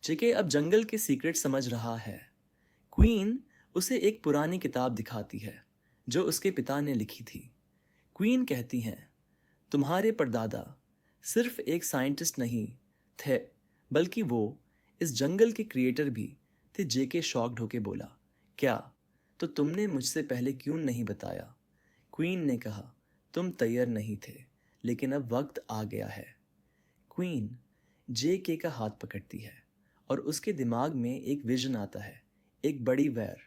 जेके अब जंगल के सीक्रेट समझ रहा है। क्वीन उसे एक पुरानी किताब दिखाती है जो उसके पिता ने लिखी थी। क्वीन कहती हैं, तुम्हारे परदादा सिर्फ एक साइंटिस्ट नहीं थे, बल्कि वो इस जंगल के क्रिएटर भी थे। जेके शॉक्ड होके बोला, क्या? तो तुमने मुझसे पहले क्यों नहीं बताया? क्वीन ने कहा, तुम तैयार नहीं थे, लेकिन अब वक्त आ गया है। क्वीन जेके का हाथ पकड़ती है और उसके दिमाग में एक विजन आता है। एक बड़ी वैर,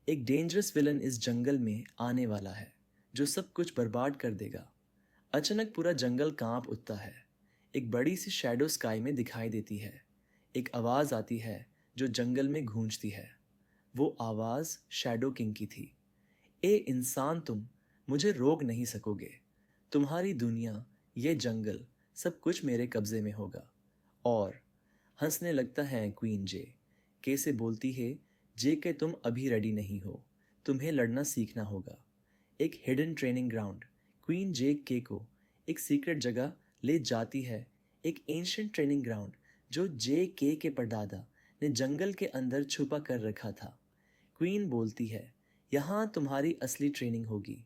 एक डेंजरस विलन इस जंगल में आने वाला है जो सब कुछ बर्बाद कर देगा। अचानक पूरा जंगल कांप उठता है। एक बड़ी सी शैडो स्काई में दिखाई देती है। एक आवाज़ आती है जो जंगल में गूंजती है। वो आवाज़ शैडो किंग की थी। ए इंसान, तुम मुझे रोक नहीं सकोगे। तुम्हारी दुनिया, ये जंगल, सब कुछ मेरे कब्जे में होगा। और हंसने लगता है क्वीन जे। के से बोलती है, जे के तुम अभी रेडी नहीं हो, तुम्हें लड़ना सीखना होगा। एक हिडन ट्रेनिंग ग्राउंड क्वीन जे के को एक सीक्रेट जगह ले जाती है। एक एंशियंट ट्रेनिंग ग्राउंड जो जे के परदादा ने जंगल के अंदर छुपा कर रखा था। क्वीन बोलती है, यहाँ तुम्हारी असली ट्रेनिंग होगी।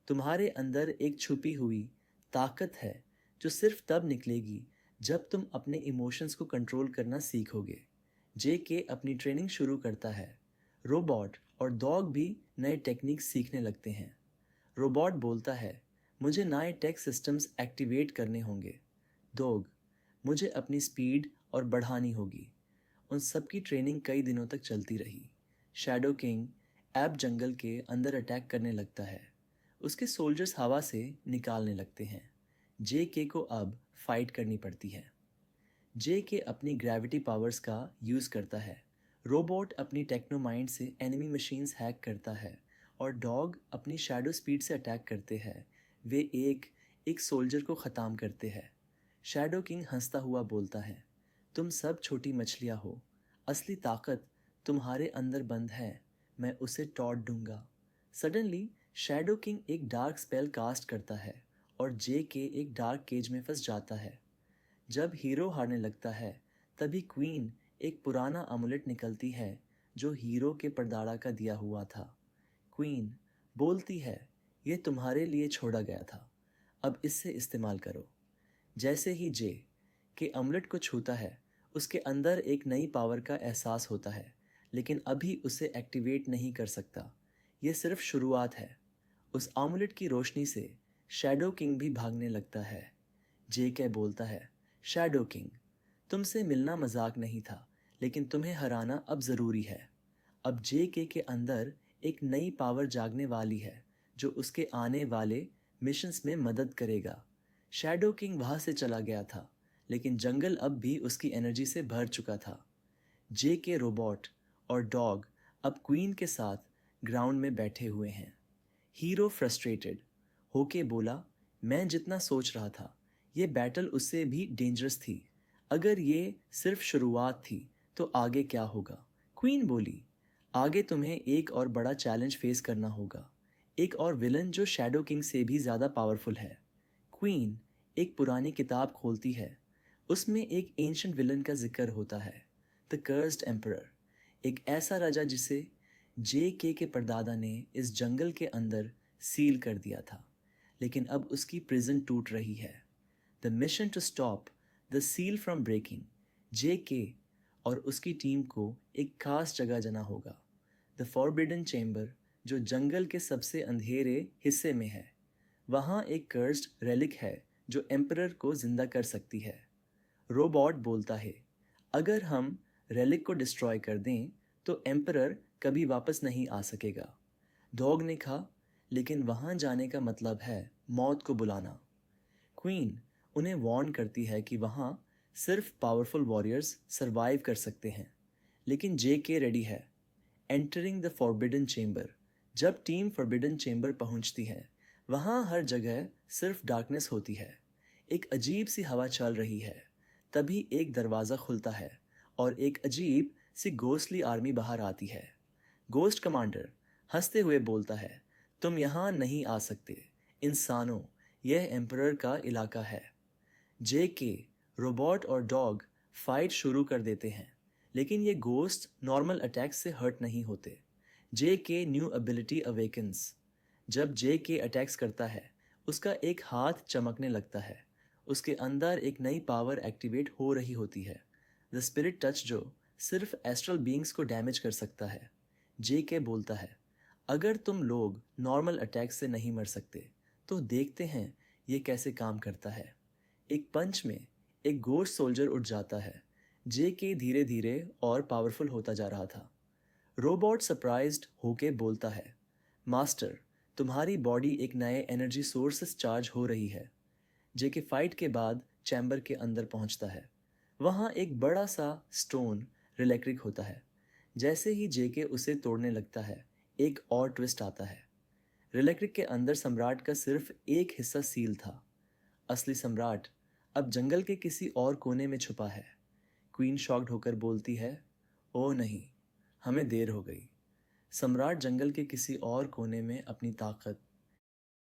तुम्हारे अंदर एक छुपी हुई ताकत है जो सिर्फ तब निकलेगी जब तुम अपने इमोशंस को कंट्रोल करना सीखोगे। जे के अपनी ट्रेनिंग शुरू करता है। रोबोट और डॉग भी नए टेक्निक्स सीखने लगते हैं। रोबोट बोलता है, मुझे नए टेक सिस्टम्स एक्टिवेट करने होंगे। डॉग, मुझे अपनी स्पीड और बढ़ानी होगी। उन सब की ट्रेनिंग कई दिनों तक चलती रही। शैडो किंग ऐप जंगल के अंदर अटैक करने लगता है। उसके सोल्जर्स हवा से निकालने लगते हैं। जे के को अब फाइट करनी पड़ती है। जे के अपनी ग्रेविटी पावर्स का यूज़ करता है। रोबोट अपनी टेक्नो माइंड से एनिमी मशीन्स हैक करता है और डॉग अपनी शैडो स्पीड से अटैक करते हैं। वे एक एक सोल्जर को ख़त्म करते हैं। शैडो किंग हंसता हुआ बोलता है, तुम सब छोटी मछलियाँ हो, असली ताकत तुम्हारे अंदर बंद है, मैं उसे तोड़ दूंगा। सडनली शैडो किंग एक डार्क स्पेल कास्ट करता है और जे के एक डार्क केज में फंस जाता है। जब हीरो हारने लगता है, तभी क्वीन एक पुराना अमुलेट निकलती है जो हीरो के परदादा का दिया हुआ था। क्वीन बोलती है, ये तुम्हारे लिए छोड़ा गया था, अब इससे इस्तेमाल करो। जैसे ही जे के अमलेट को छूता है, उसके अंदर एक नई पावर का एहसास होता है, लेकिन अभी उसे एक्टिवेट नहीं कर सकता। ये सिर्फ शुरुआत है। उस आमुलेट की रोशनी से शैडो किंग भी भागने लगता है। जे के बोलता है, शैडो किंग, तुमसे मिलना मजाक नहीं था, लेकिन तुम्हें हराना अब ज़रूरी है। अब जे के अंदर एक नई पावर जागने वाली है जो उसके आने वाले मिशंस में मदद करेगा। शैडो किंग वहाँ से चला गया था, लेकिन जंगल अब भी उसकी एनर्जी से भर चुका था। जे के रोबोट और डॉग अब क्वीन के साथ ग्राउंड में बैठे हुए हैं। हीरो फ्रस्ट्रेटेड होके बोला, मैं जितना सोच रहा था, ये बैटल उससे भी डेंजरस थी। अगर ये सिर्फ शुरुआत थी, तो आगे क्या होगा? क्वीन बोली, आगे तुम्हें एक और बड़ा चैलेंज फेस करना होगा। एक और विलन जो शैडो किंग से भी ज़्यादा पावरफुल है। क्वीन एक पुरानी किताब खोलती है। उसमें एक एंशियंट विलन का जिक्र होता है, द कर्स्ड एम्परर, एक ऐसा राजा जिसे जे के परदादा ने इस जंगल के अंदर सील कर दिया था, लेकिन अब उसकी प्रिजन टूट रही है। The mission to stop the seal from breaking. J K और उसकी टीम को एक खास जगह जाना होगा, द फॉरबिडन चेंबर, जो जंगल के सबसे अंधेरे हिस्से में है। वहाँ एक कर्स्ड रेलिक है जो एम्परर को जिंदा कर सकती है। रोबोट बोलता है, अगर हम रेलिक को डिस्ट्रॉय कर दें तो एम्परर कभी वापस नहीं आ सकेगा। डॉग ने कहा, लेकिन वहाँ जाने का मतलब है मौत को बुलाना। क्वीन उन्हें वार्न करती है कि वहाँ सिर्फ पावरफुल वॉरियर्स सरवाइव कर सकते हैं, लेकिन जे के रेडी है। Entering the forbidden chamber. जब टीम फॉरबिडन चेंबर पहुंचती है, वहाँ हर जगह सिर्फ डार्कनेस होती है। एक अजीब सी हवा चल रही है। तभी एक दरवाज़ा खुलता है और एक अजीब सी घोस्टली आर्मी बाहर आती है। गोस्ट कमांडर हंसते हुए बोलता है, तुम यहाँ नहीं आ सकते इंसानों, यह एम्परर का इलाका है। जे के, रोबोट और डॉग फाइट शुरू कर देते हैं, लेकिन ये गोस्ट नॉर्मल अटैक से हर्ट नहीं होते। जे के न्यू एबिलिटी अवेकन्स। जब जे के अटैक्स करता है, उसका एक हाथ चमकने लगता है। उसके अंदर एक नई पावर एक्टिवेट हो रही होती है, द स्पिरिट टच, जो सिर्फ एस्ट्रल बीइंग्स को डैमेज कर सकता है। जे के बोलता है, अगर तुम लोग नॉर्मल अटैक से नहीं मर सकते तो देखते हैं ये कैसे काम करता है। एक पंच में एक गोश्त सोल्जर उठ जाता है। जे के धीरे धीरे और पावरफुल होता जा रहा था। रोबोट सरप्राइज्ड होके बोलता है, मास्टर, तुम्हारी बॉडी एक नए एनर्जी सोर्स से चार्ज हो रही है। जे के फाइट के बाद चैम्बर के अंदर पहुंचता है। वहां एक बड़ा सा स्टोन रिलेक्ट्रिक होता है। जैसे ही जे के उसे तोड़ने लगता है, एक और ट्विस्ट आता है। रिलेक्ट्रिक के अंदर सम्राट का सिर्फ एक हिस्सा सील था। असली सम्राट अब जंगल के किसी और कोने में छुपा है। क्वीन शॉक्ड होकर बोलती है, ओह नहीं, हमें देर हो गई। सम्राट जंगल के किसी और कोने में अपनी ताकत